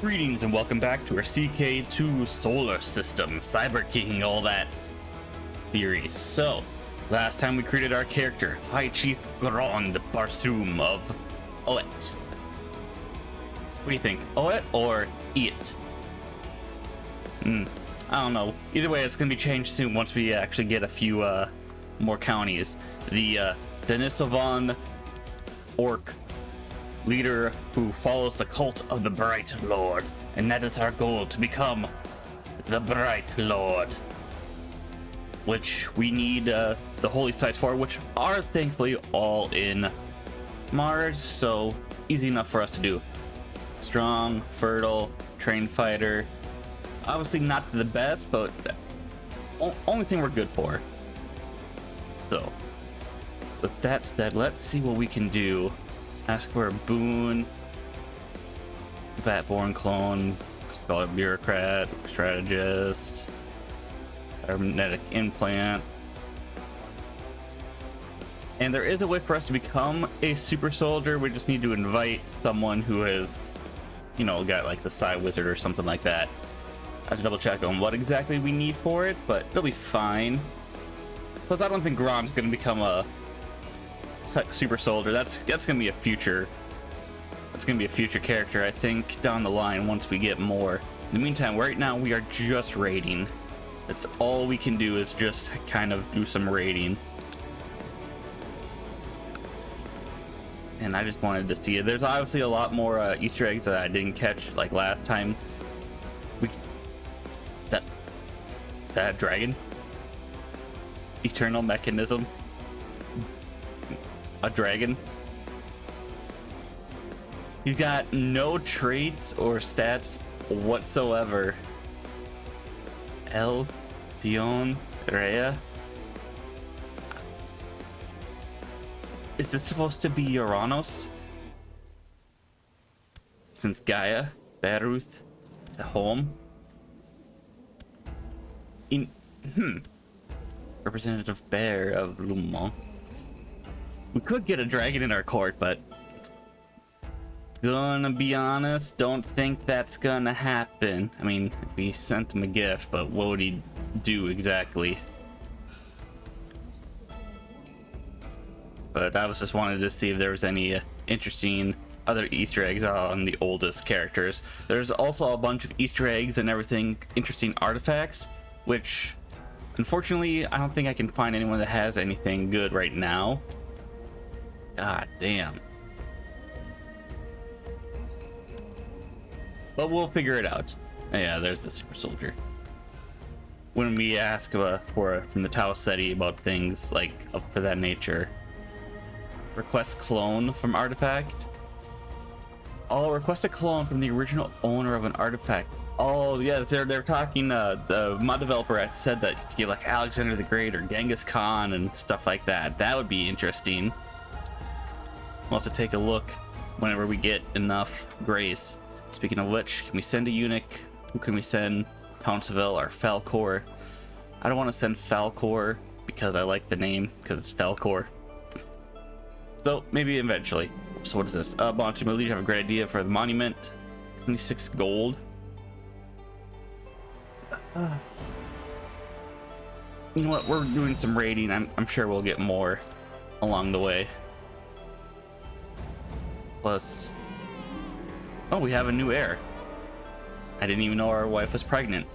Greetings and welcome back to our CK2 solar system, Cyber King, all that series. So, last time we created our character, High Chief Grand Barsoom of Oet. What do you think, Oet or Iet? I don't know. Either way, it's going to be changed soon once we actually get a few more counties. The Denisovan Orc leader who follows the cult of the Bright Lord, and that is our goal, to become the Bright Lord, which we need the holy sites for, which are thankfully all in Mars, so easy enough for us to do. Strong, fertile, trained fighter, obviously not the best, but only thing we're good for. So with that said, let's see what we can do. Ask for a boon. Vatborn clone. Bureaucrat. Strategist. Cybernetic implant. And there is a way for us to become a super soldier. We just need to invite someone who has, you know, got like the Psy Wizard or something like that. I have to double check on what exactly we need for it, but it'll be fine. Plus, I don't think Grom's gonna become a super soldier. That's gonna be a future. That's gonna be a future character, I think, down the line once we get more. In the meantime, right now we are just raiding. That's all we can do, is just kind of do some raiding. And I just wanted to see it. There's obviously a lot more Easter eggs that I didn't catch like last time. Is that a dragon? Eternal mechanism. A dragon. He's got no traits or stats whatsoever. El Dion Rea. Is this supposed to be Uranus? Since Gaia, Baruth, to home. Representative Bear of Lumont. We could get a dragon in our court, but gonna be honest, don't think that's gonna happen. I mean, if we sent him a gift, but what would he do exactly? But I was just wanted to see if there was any interesting other Easter eggs on the oldest characters. There's also a bunch of Easter eggs and everything, interesting artifacts, which unfortunately I don't think I can find anyone that has anything good right now. God damn. But we'll figure it out. Yeah, there's the super soldier. When we ask from the Tau Ceti about things like for that nature. Request clone from artifact. Oh, request a clone from the original owner of an artifact. Oh yeah, they're talking. The mod developer had said that you could get like Alexander the Great or Genghis Khan and stuff like that. That would be interesting. We'll have to take a look whenever we get enough grace. Speaking of which, can we send a eunuch? Who can we send? Pounceville or Falcor? I don't want to send Falcor because I like the name, because it's Falcor. So maybe eventually. So what is this? Bonchi Millenia, have a great idea for the monument. 26 gold. You know what? We're doing some raiding. I'm sure we'll get more along the way. Plus, oh, we have a new heir. I didn't even know our wife was pregnant.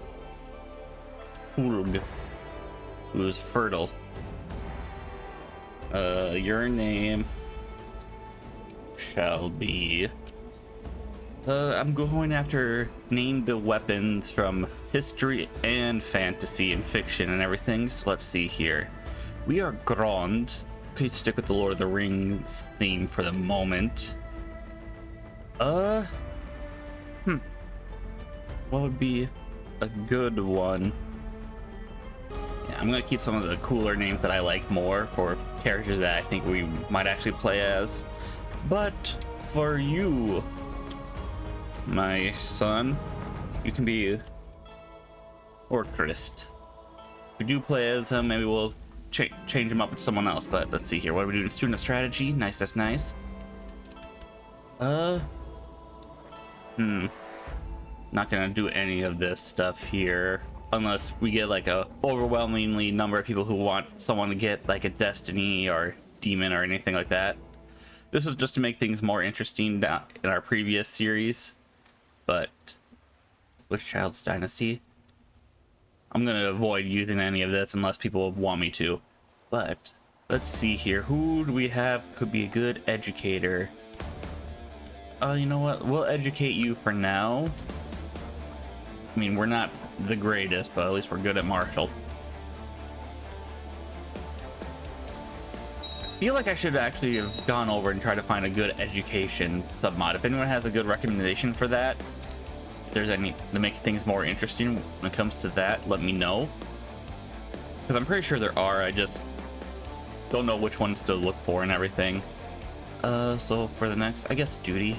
Urg, who is fertile. Your name shall be. I'm going after named weapons from history and fantasy and fiction and everything. So let's see here. We are Grand. Could stick with the Lord of the Rings theme for the moment. What would be a good one? Yeah, I'm gonna keep some of the cooler names that I like more for characters that I think we might actually play as. But for you, my son, you can be Orcrist. If we do play as him, maybe we'll change him up with someone else. But let's see here. What are we doing? Student of strategy. Nice, that's nice. Not gonna do any of this stuff here unless we get like a overwhelmingly number of people who want someone to get like a destiny or demon or anything like that. This was just to make things more interesting in our previous series. But Swiss Child's Dynasty, I'm gonna avoid using any of this unless people want me to. But let's see here, who do we have could be a good educator? You know what, we'll educate you for now. I mean, we're not the greatest, but at least we're good at martial. I feel like I should actually have gone over and tried to find a good education submod. If anyone has a good recommendation for that, if there's any to make things more interesting when it comes to that, let me know. Because I'm pretty sure there are, I just don't know which ones to look for and everything. So for the next, I guess, duty.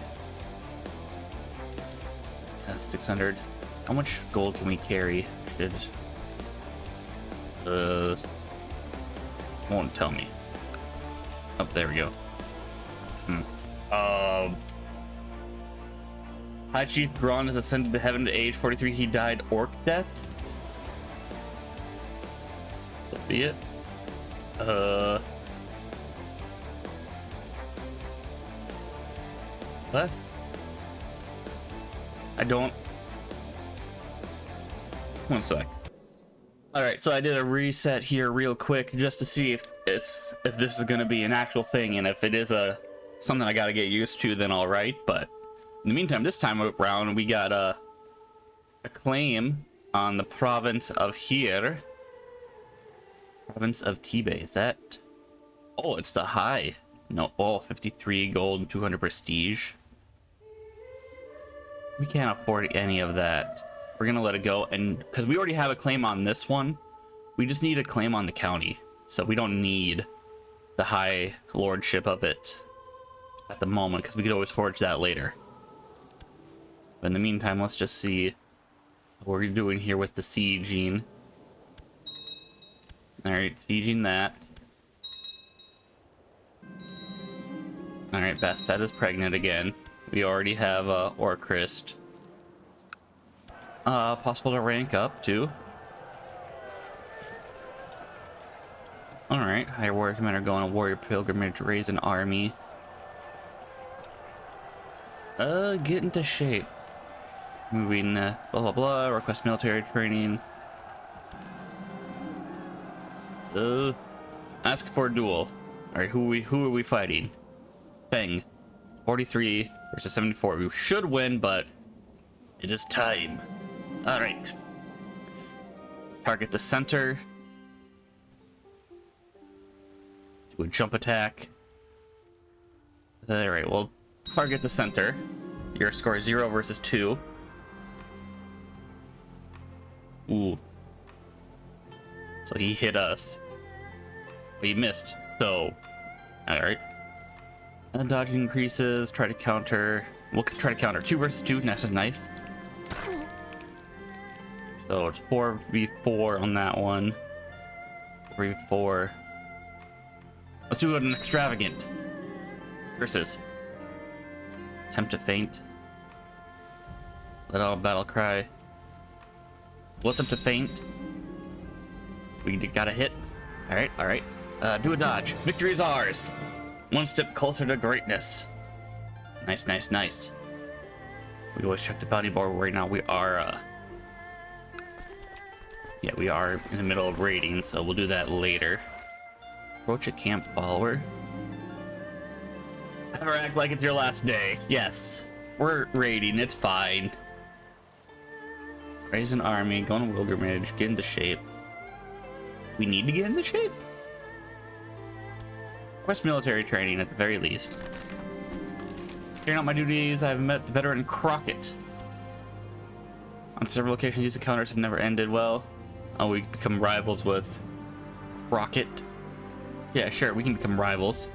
600. How much gold can we carry? Should won't tell me. Oh, there we go. High Chief Braun has ascended to heaven at age 43. He died orc death. That'll be it. What? I don't. One sec. All right, so I did a reset here real quick just to see if this is going to be an actual thing, and if it is something I got to get used to, then all right. But in the meantime, this time around, we got a claim on the province of here. Province of Tibet. Is that? Oh, it's the high. No, 53 gold and 200 prestige. We can't afford any of that. We're gonna let it go, and because we already have a claim on this one, we just need a claim on the county, so we don't need the high lordship of it at the moment, because we could always forge that later. But in the meantime, let's just see what we're doing here with the sieging. All right, sieging that. All right, Bastet is pregnant again. We already have Orcrist. Possible to rank up too. All right, higher warrior commander going on warrior pilgrimage, raise an army. Get into shape. Moving, blah blah blah. Request military training. Ask for a duel. All right, who are we fighting? Feng, 43 versus 74. We should win, but it is time. All right. Target the center. Do a jump attack. All right, we'll target the center. Your score is 0 versus 2. Ooh. So he hit us. He missed. So, all right. Dodging increases. Try to counter. We'll try to counter 2 versus 2. That's just nice. So it's 4v4 on that one. 4v4. Let's do an extravagant. Curses. Attempt to feint. Let out a battle cry. What's up to feint? We got a hit. All right, all right. Do a dodge. Victory is ours. One step closer to greatness. Nice, nice, nice. We always check the bounty board. Right now we are, yeah, we are in the middle of raiding, so we'll do that later. Approach a camp follower. Never act like it's your last day. Yes, we're raiding. It's fine. Raise an army. Go on a pilgrimage. Get into shape. We need to get into shape. Request military training at the very least. Carrying out my duties, I've met the veteran Crockett. On several occasions, these encounters have never ended well. Oh, we become rivals with Crockett. Yeah, sure, we can become rivals.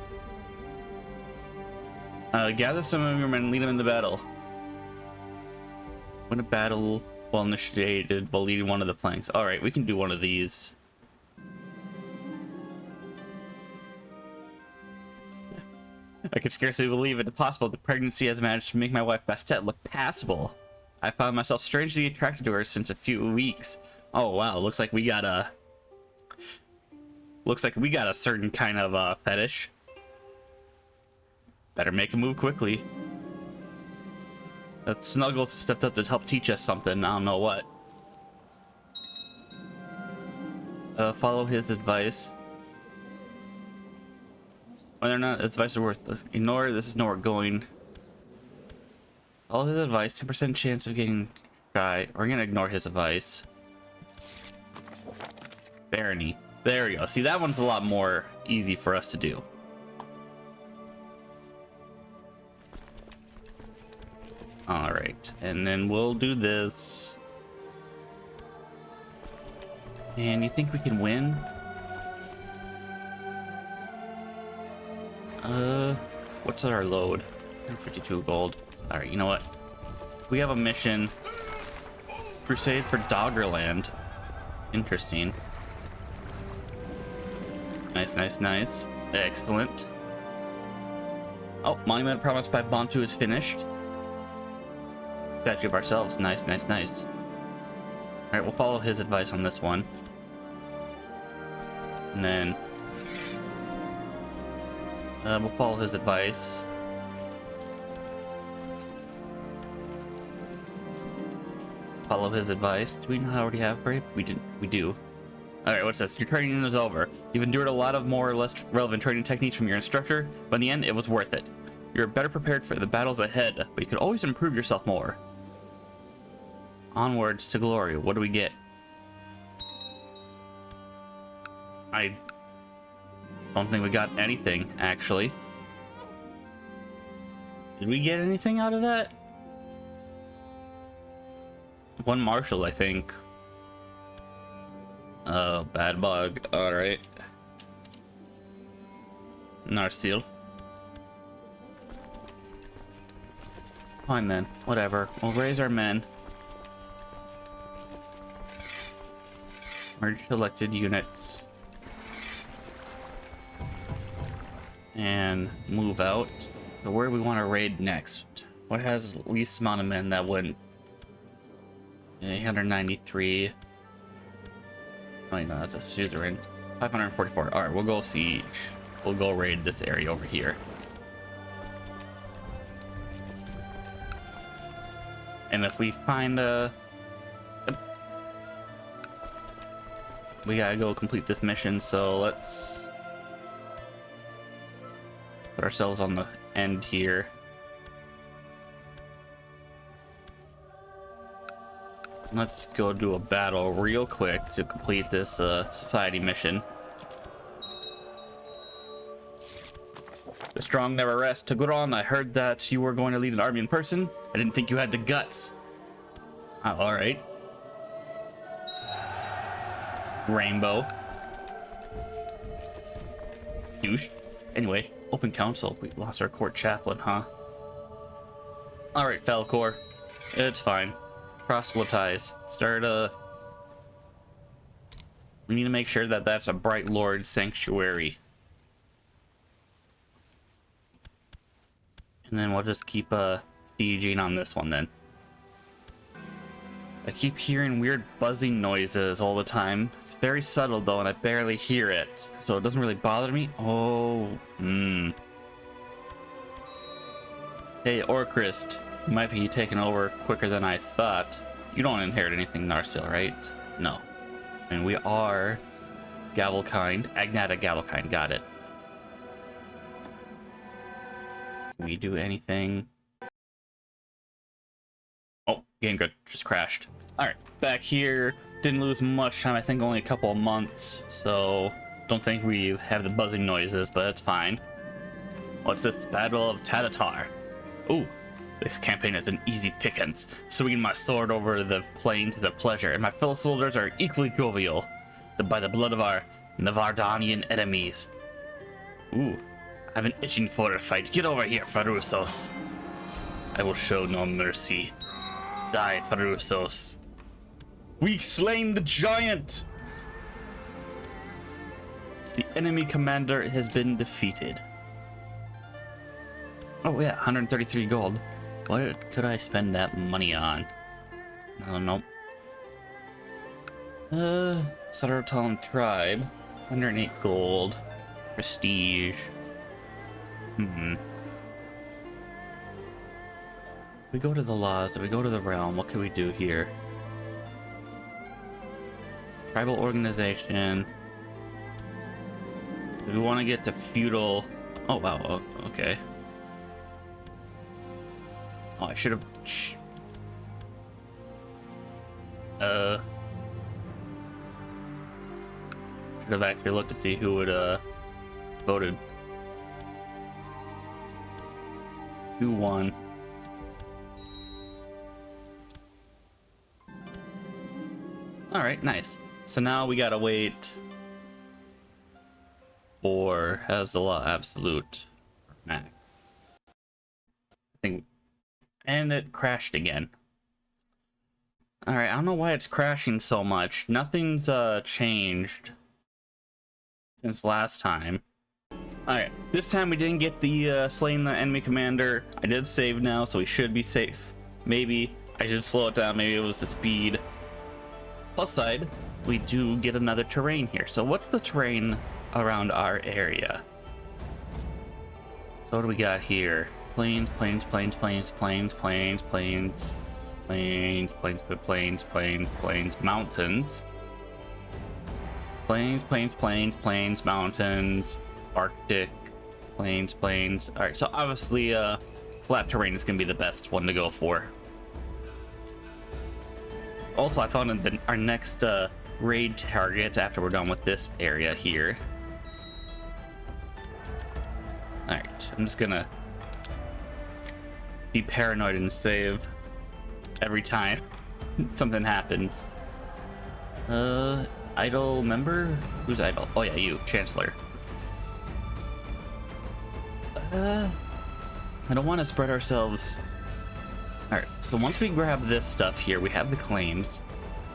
Gather some of your men and lead them in the battle. Win a battle while initiated while leading one of the flanks. Alright, we can do one of these. I could scarcely believe it possible the pregnancy has managed to make my wife Bastet look passable. I found myself strangely attracted to her since a few weeks. Oh wow, looks like we got a certain kind of fetish. Better make a move quickly. That Snuggles stepped up to help teach us something. I don't know what. Follow his advice. Whether or not his advice is worthless, ignore. This is nowhere going. Follow his advice. 10% chance of getting shy. We're gonna ignore his advice. Barony. There we go. See, that one's a lot more easy for us to do. All right, and then we'll do this. And you think we can win? What's our load? 52 gold. All right, you know what? We have a mission. Crusade for Doggerland. Interesting. Nice, nice, nice. Excellent. Oh, Monument promised by Bantu is finished. Statue of ourselves. Nice, nice, nice. All right, we'll follow his advice on this one. And then we'll follow his advice. Follow his advice. Do we not already have Brave? We do. All right, what's this? Your training is over. You've endured a lot of more or less relevant training techniques from your instructor, but in the end, it was worth it. You're better prepared for the battles ahead, but you could always improve yourself more. Onwards to glory. What do we get? I don't think we got anything, actually. Did we get anything out of that? One marshal, I think. Oh, bad bug. Alright. Narsil. Fine then. Whatever. We'll raise our men. Merge selected units. And move out. So where do we want to raid next? What has the least amount of men that wouldn't? 893. Oh, no, that's a suzerain. 544. All right, we'll go siege. We'll go raid this area over here. And if we find we gotta go complete this mission, so let's put ourselves on the end here. Let's go do a battle real quick to complete this society mission. The strong never rest. Taguron, I heard that you were going to lead an army in person. I didn't think you had the guts. Oh, all right. Rainbow. Douche. Anyway, open council. We lost our court chaplain, huh? All right, Falcor. It's fine. Proselytize. We need to make sure that that's a Bright Lord sanctuary. And then we'll just keep sieging on this one then. I keep hearing weird buzzing noises all the time. It's very subtle though, and I barely hear it, so it doesn't really bother me. Oh, Hey, Orcrist, you might be taking over quicker than I thought. You don't inherit anything, Narsil, right? No. And we are Gavelkind. Agnata Gavelkind, got it. Can we do anything? Oh, game good. Just crashed. Alright, back here. Didn't lose much time. I think only a couple of months. So, don't think we have the buzzing noises, but it's fine. What's this? Battle of Tatatar. Ooh, this campaign has been easy pickings. Swinging my sword over the plains is a pleasure, and my fellow soldiers are equally jovial. By the blood of our Navardanian enemies. Ooh, I've been itching for a fight. Get over here, Farusos. I will show no mercy. Die, Farusos. We've slain the giant! The enemy commander has been defeated. Oh yeah, 133 gold. What could I spend that money on? Oh, nope. Suttertalon tribe. 108 gold. Prestige. We go to the laws, we go to the realm, what can we do here? Tribal organization. Do we want to get to feudal? Oh wow, okay. Oh, I should have. Should have actually looked to see who would voted. 2-1. All right, nice. So now we gotta wait for has the law absolute max. I think, and it crashed again. All right, I don't know why it's crashing so much. Nothing's changed since last time. All right, this time we didn't get the slaying the enemy commander. I did save now, so we should be safe. Maybe I should slow it down. Maybe it was the speed. Plus side, we do get another terrain here. So what's the terrain around our area? So what do we got here? Plains, plains, plains, plains, plains, plains, plains, plains, plains, plains, plains, plains, mountains. Plains, plains, plains, plains, mountains, Arctic, plains, plains. All right, so obviously flat terrain is gonna be the best one to go for. Also, I found our next raid target after we're done with this area here. Alright, I'm just gonna be paranoid and save every time something happens. Idle member? Who's idle? Oh yeah, you, Chancellor. I don't want to spread ourselves. Alright, so once we grab this stuff here, we have the claims,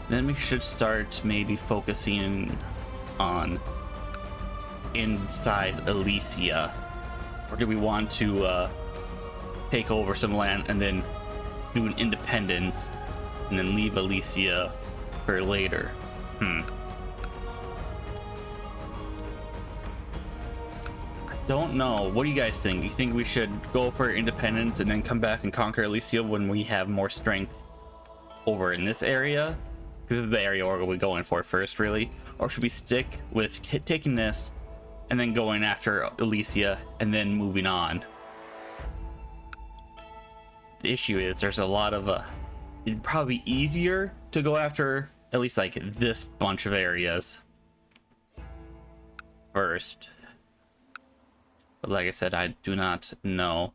then we should start maybe focusing on inside Elysia. Or do we want to take over some land and then do an independence and then leave Elysia for later? Don't know. What do you guys think? You think we should go for independence and then come back and conquer Elysia when we have more strength over in this area? This is the area we're going for first, really. Or should we stick with taking this and then going after Elysia and then moving on? The issue is there's a lot of it'd probably be easier to go after at least like this bunch of areas first. But like I said, I do not know.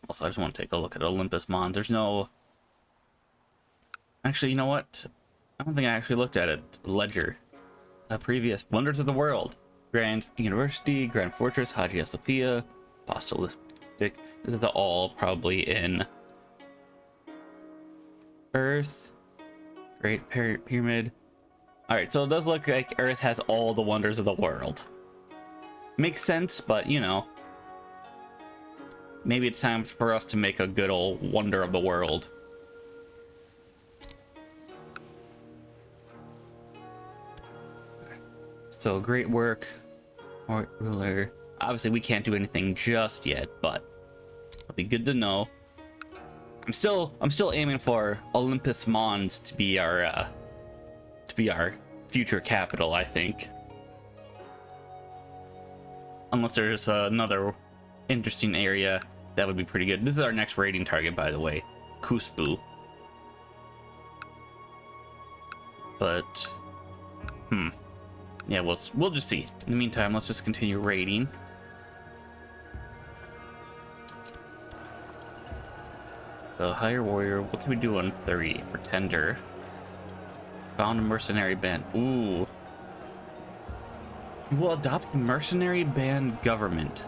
Also, I just want to take a look at Olympus Mons. There's no... Actually, you know what? I don't think I actually looked at it. Ledger. Previous Wonders of the World. Grand University, Grand Fortress, Hagia Sophia, Apostolic. This is all probably in Earth. Great Pyramid. Alright, so it does look like Earth has all the wonders of the world. Makes sense, but you know, maybe it's time for us to make a good old wonder of the world. So great work, Art Ruler. Obviously, we can't do anything just yet, but it'll be good to know. I'm still aiming for Olympus Mons to be our future capital, I think. Unless there's another interesting area that would be pretty good. This is our next raiding target, by the way, Kuspu. But yeah, we'll just see. In the meantime, let's just continue raiding. The higher warrior. What can we do on 30? Pretender. Found a mercenary band. Ooh. We will adopt the mercenary band government.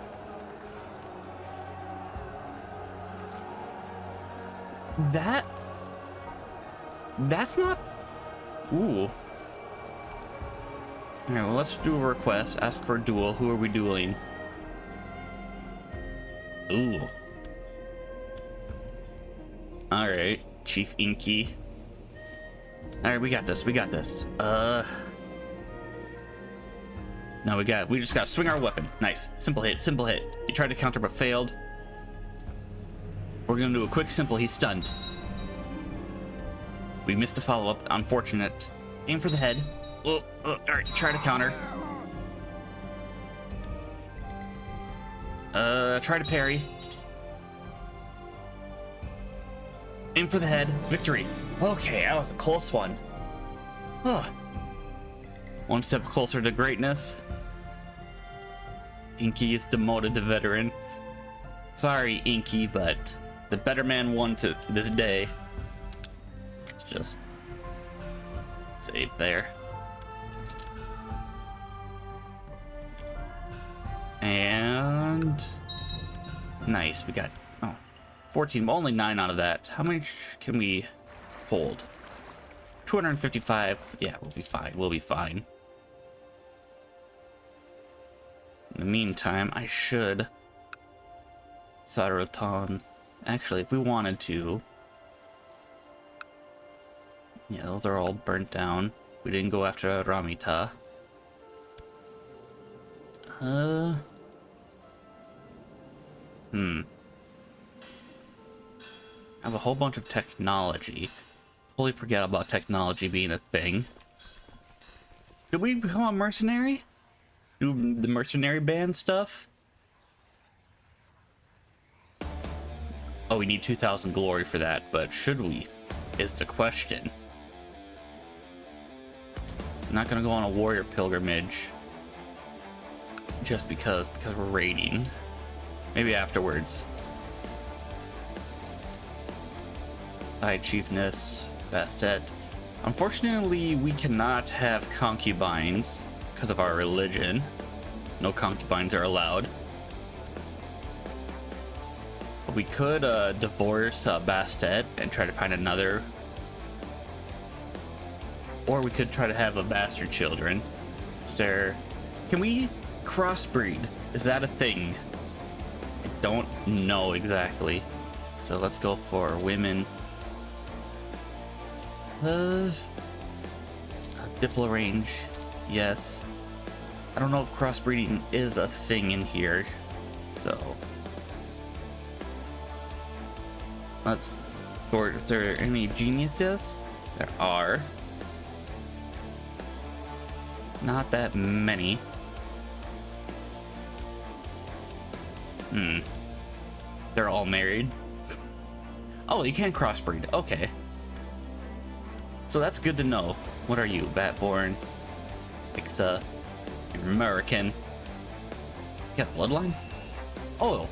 That's not... Ooh. Alright, well, let's do a request. Ask for a duel. Who are we dueling? Ooh. Alright. Chief Inky. All right, we got this. We got this. No, we just gotta swing our weapon. Nice. Simple hit, simple hit. He tried to counter but failed. We're gonna do a quick simple. He's stunned. We missed a follow-up. Unfortunate. Aim for the head. All right, try to counter. Try to parry. Aim for the head. Victory. Okay, that was a close one. One step closer to greatness. Inky is demoted to veteran. Sorry, Inky, but the better man won to this day. Let's just save there. And nice, we got 14, but only 9 out of that. How much can we hold? 255. Yeah, we'll be fine. We'll be fine. In the meantime, I should solder a ton. Actually, if we wanted to. Yeah, those are all burnt down. We didn't go after Ramita. I have a whole bunch of technology. Totally forget about technology being a thing. Did we become a mercenary? Do the mercenary band stuff? Oh, we need 2,000 glory for that, but should we? Is the question. I'm not gonna go on a warrior pilgrimage just because we're raiding. Maybe afterwards. High chiefness, Bastet. Unfortunately, we cannot have concubines because of our religion. No concubines are allowed. But we could divorce Bastet and try to find another. Or we could try to have a bastard children. Can we crossbreed? Is that a thing? I don't know exactly. So let's go for women. Diplo range, yes. I don't know if crossbreeding is a thing in here, so let's. Or is there any geniuses? There are. Not that many. They're all married. Oh, you can't crossbreed. Okay. So that's good to know. What are you? Batborn. Ixa. American. You got a bloodline? Oh.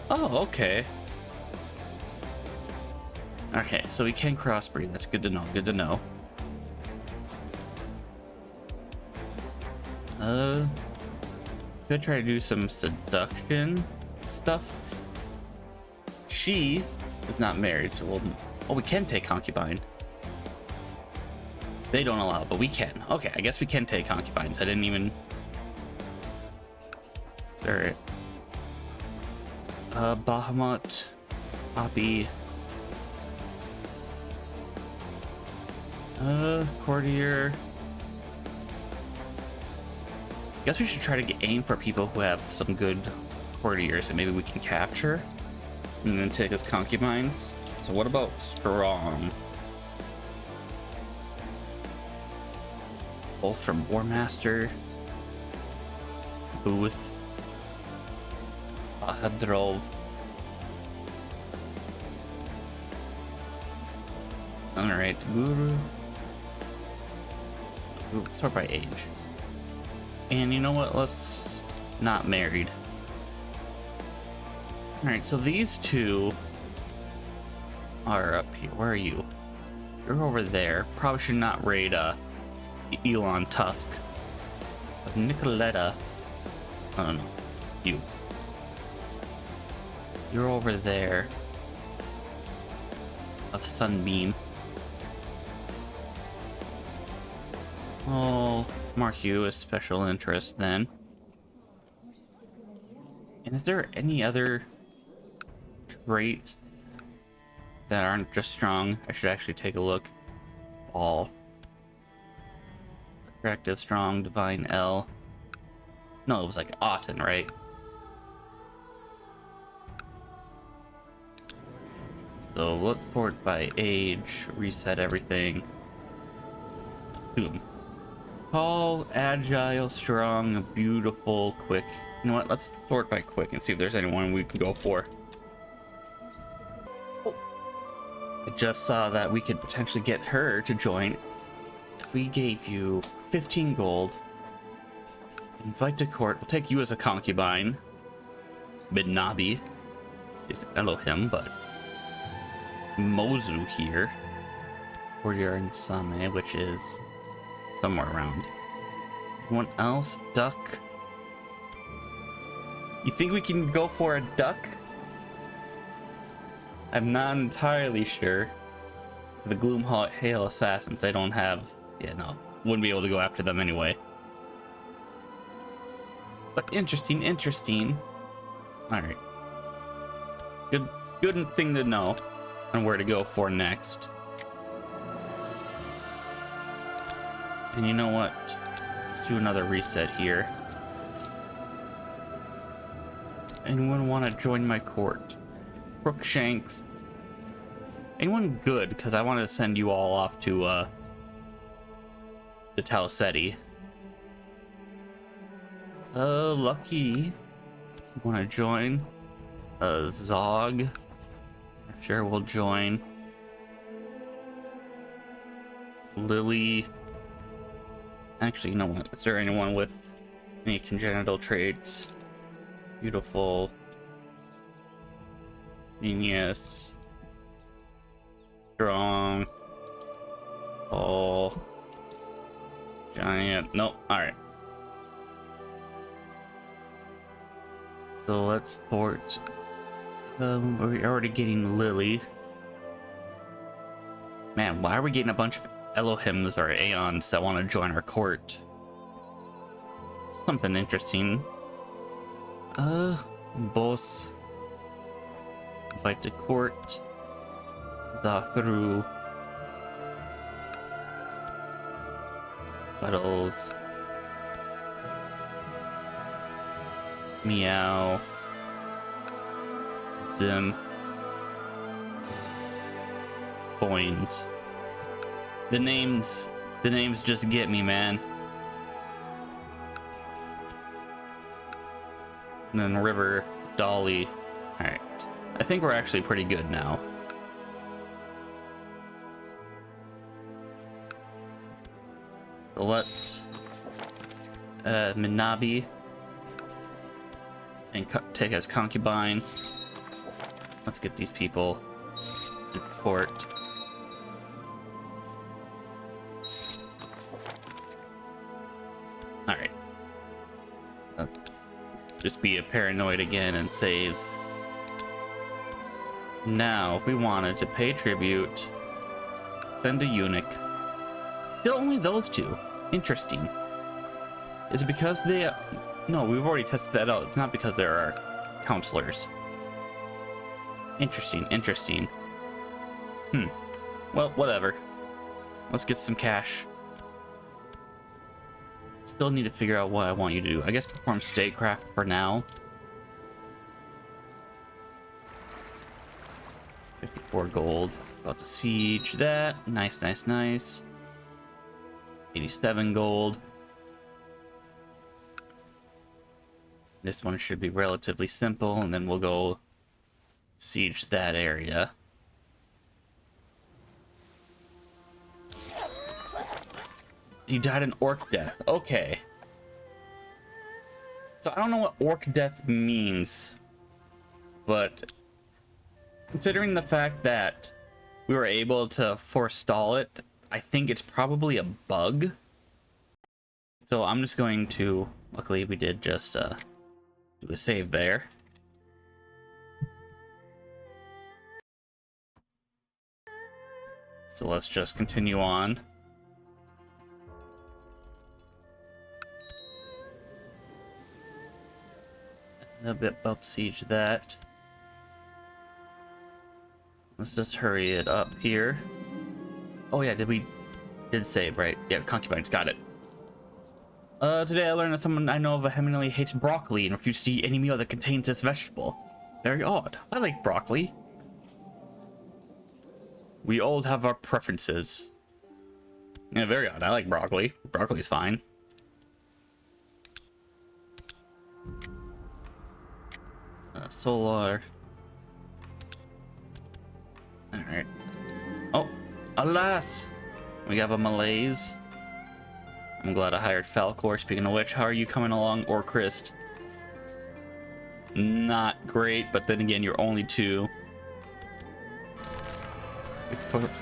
Oh, okay. Okay, so we can crossbreed. That's good to know. Good to know. Could try to do some seduction stuff. She is not married, so we'll. Oh, we can take concubine. They don't allow it, but we can. Okay, I guess we can take concubines. I didn't even. Is there? Bahamut, Poppy. Courtier. Guess we should try to aim for people who have some good courtiers and maybe we can capture and then take as concubines. So what about strong? Both from Warmaster, Booth, Bahadrov. Alright, Guru. Ooh, sort by age. And you know what? Let's not married. Alright, so these two are up here. Where are you? You're over there. Probably should not raid Elon Tusk. But Nicoletta. I don't know. You're over there. Of Sunbeam. Oh, mark you as special interest then. And is there any other traits that aren't just strong. I should actually take a look. All. Attractive, strong, divine, L. No, it was like Autumn, right? So let's sort by age, reset everything. Boom. Tall, agile, strong, beautiful, quick. You know what? Let's sort by quick and see if there's anyone we can go for. Oh. I just saw that we could potentially get her to join if we gave you 15 gold. Invite to court. We'll take you as a concubine. Midnabi is Elohim, but Mozu here. Warrior in Same, which is somewhere around. Anyone else? Duck? You think we can go for a duck? I'm not entirely sure. The Gloomhail Assassins, they don't have... Yeah, no. Wouldn't be able to go after them anyway. But interesting, interesting. Alright. Good thing to know on where to go for next. And you know what? Let's do another reset here. Anyone want to join my court? Crookshanks. Anyone good? Because I want to send you all off to the Talsetti. Lucky. Want to join? Zog. Sure, we'll join. Lily. Actually, you know what? Is there anyone with any congenital traits? Beautiful. Genius. Strong. Tall. Giant. Nope. Alright. So let's sort. We're already getting Lily. Man, why are we getting a bunch of Elohims or Aeons that want to join our court? Something interesting. Boss. Invite to court. Zathru. Puddles. Meow. Zim. Coins. The names just get me, man. And then River, Dolly. Alright. I think we're actually pretty good now. So let's Minabi and take as concubine. Let's get these people to court. Alright. Let's just be a paranoid again and save. Now, if we wanted to pay tribute, send a eunuch. Still only those two. Interesting. Is it because they... No, we've already tested that out. It's not because there are counselors. Interesting, interesting. Well, whatever. Let's get some cash. Still need to figure out what I want you to do. I guess perform statecraft for now. 54 gold. About to siege that. Nice, nice, nice. 87 gold. This one should be relatively simple, and then we'll go siege that area. You died an orc death. Okay. So I don't know what orc death means, but considering the fact that we were able to forestall it, I think it's probably a bug. So I'm just going to... Luckily, we did just do a save there. So let's just continue on. A bit up siege that. Let's just hurry it up here. Oh yeah, did save, right? Yeah, concubines, got it. Today I learned that someone I know vehemently hates broccoli and refuses to eat any meal that contains this vegetable. Very odd. I like broccoli. We all have our preferences. Yeah, very odd. I like broccoli. Broccoli's fine. Solar. Alright. Oh, alas! We have a malaise. I'm glad I hired Falcor. Speaking of which, how are you coming along, or Christ? Not great, but then again, you're only 2.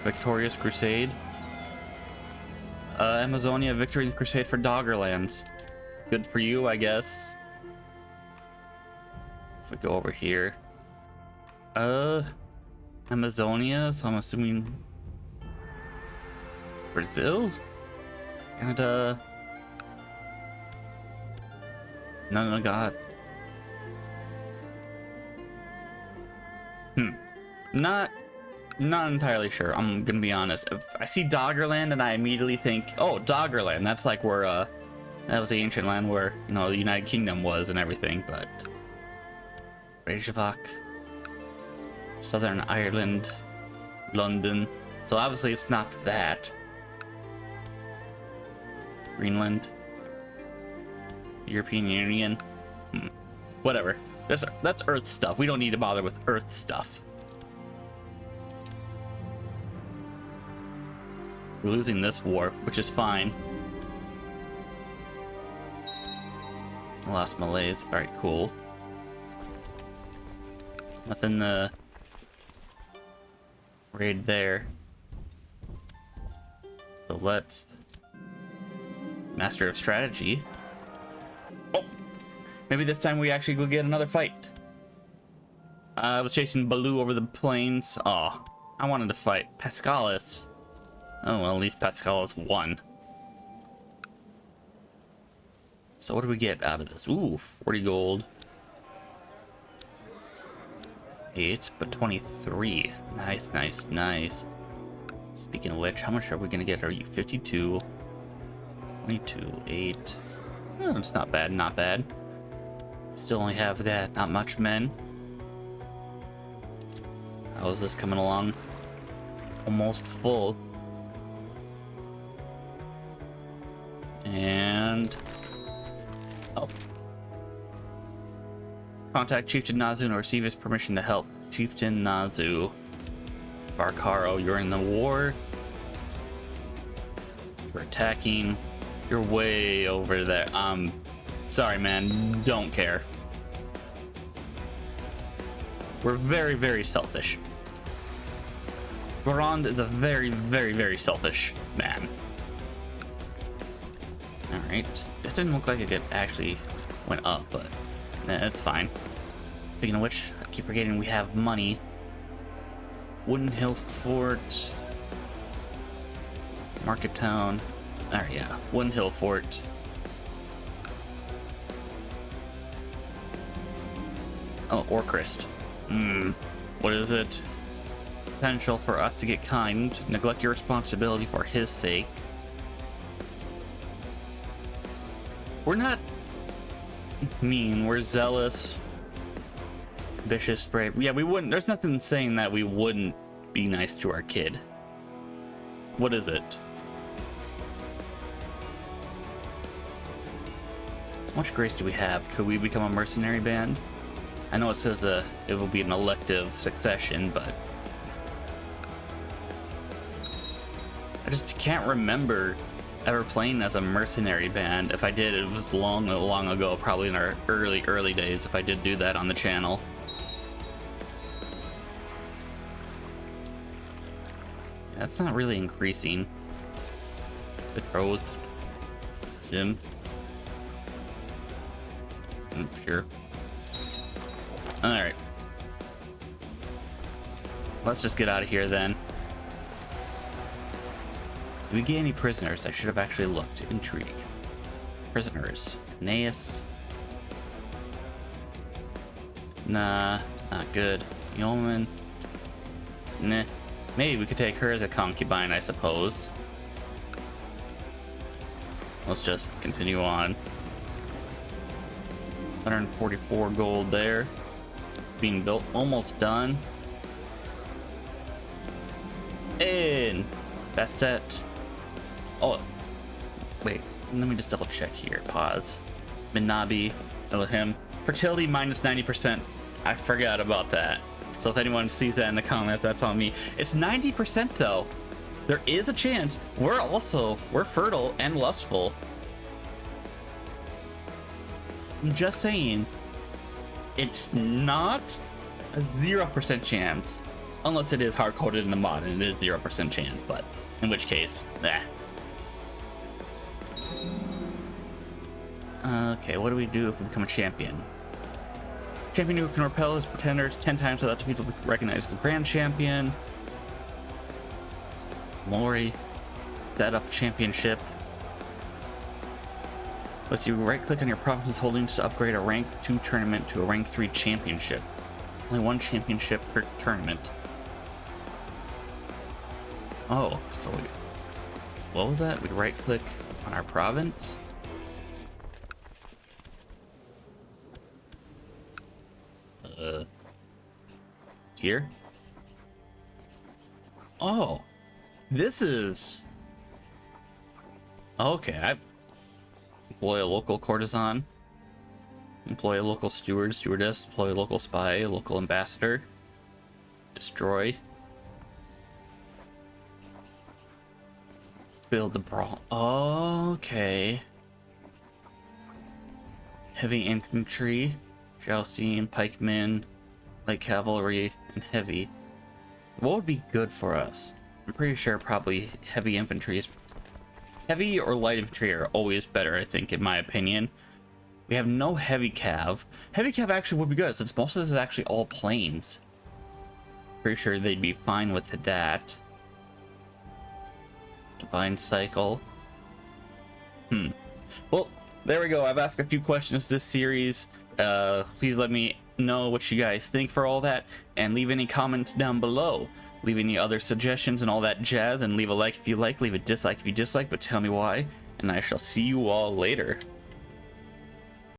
Victorious Crusade. Amazonia victory in Crusade for Doggerlands. Good for you, I guess. If we go over here. Amazonia, so I'm assuming Brazil? Canada. No, God. Not entirely sure. I'm gonna be honest. If I see Doggerland and I immediately think, oh, Doggerland, that's like where that was the ancient land where, you know, the United Kingdom was and everything, but Reykjavik, Southern Ireland, London. So obviously it's not that. Greenland, European Union. Whatever. That's Earth stuff. We don't need to bother with Earth stuff. We're losing this war, which is fine. I lost Malays. Alright, cool. Nothing to raid there. So let's Master of Strategy. Oh, maybe this time we actually go get another fight. I was chasing Baloo over the plains. Oh, I wanted to fight Pascalis. Oh, well, at least Pascalis won. So what do we get out of this? Ooh, 40 gold. 8, but 23. Nice, nice, nice. Speaking of which, how much are we gonna get? Are you 52? 22, 8. Oh, it's not bad, not bad. Still only have that, not much men. How is this coming along? Almost full. And oh, contact Chieftain Nazu and receive his permission to help. Chieftain Nazu. Barcaro, you're in the war. You're attacking. You're way over there. Sorry, man. Don't care. We're very, very selfish. Gorond is a very, very, very selfish man. Alright. That didn't look like it actually went up, but it's fine. Speaking of which, I keep forgetting we have money. Wooden Hill Fort. Market Town. Alright, yeah. Wooden Hill Fort. Oh, Orchrist. What is it? Potential for us to get kind. Neglect your responsibility for his sake. We're not mean. We're zealous. Vicious, brave. Yeah, we wouldn't. There's nothing saying that we wouldn't be nice to our kid. What is it? How much grace do we have? Could we become a mercenary band? I know it says it will be an elective succession, but I just can't remember ever playing as a mercenary band. If I did, it was long ago, probably in our early days, if I did do that on the channel. Yeah, that's not really increasing. Betrothed. Sim. Sure. Alright. Let's just get out of here then. Did we get any prisoners? I should have actually looked. Intrigue. Prisoners. Naeus. Nah, not good. Yeoman. Nah. Maybe we could take her as a concubine, I suppose. Let's just continue on. 144 gold there. Being built, almost done. And best set. Oh, wait. Let me just double check here. Pause. Minabi, Elohim. Fertility minus 90%. I forgot about that. So if anyone sees that in the comments, that's on me. It's 90% though. There is a chance. We're fertile and lustful. I'm just saying. It's not a 0% chance. Unless it is hard-coded in the mod and it is 0% chance, but in which case, Okay, what do we do if we become a champion? Champion who can repel his pretenders 10 times without defeat will be recognized as a grand champion. Lori, set up championship. Let's you right click on your province's holdings to upgrade a rank 2 tournament to a rank 3 championship. Only one championship per tournament. Oh, so what was that? We right click on our province. Here. Oh, this is okay. I employ a local courtesan, employ a local steward, stewardess, employ a local spy, a local ambassador, destroy, build the brawl. Okay. Heavy infantry, jousting, pikemen, light cavalry, and heavy. What would be good for us? I'm pretty sure probably heavy infantry is... Heavy or light infantry are always better, I think, in my opinion. We have no heavy cav. Heavy cav actually would be good, since most of this is actually all planes. Pretty sure they'd be fine with that. Divine cycle. Well, there we go. I've asked a few questions this series. Please let me know what you guys think for all that, and leave any comments down below. Leave any other suggestions and all that jazz, and leave a like if you like, leave a dislike if you dislike, but tell me why, and I shall see you all later.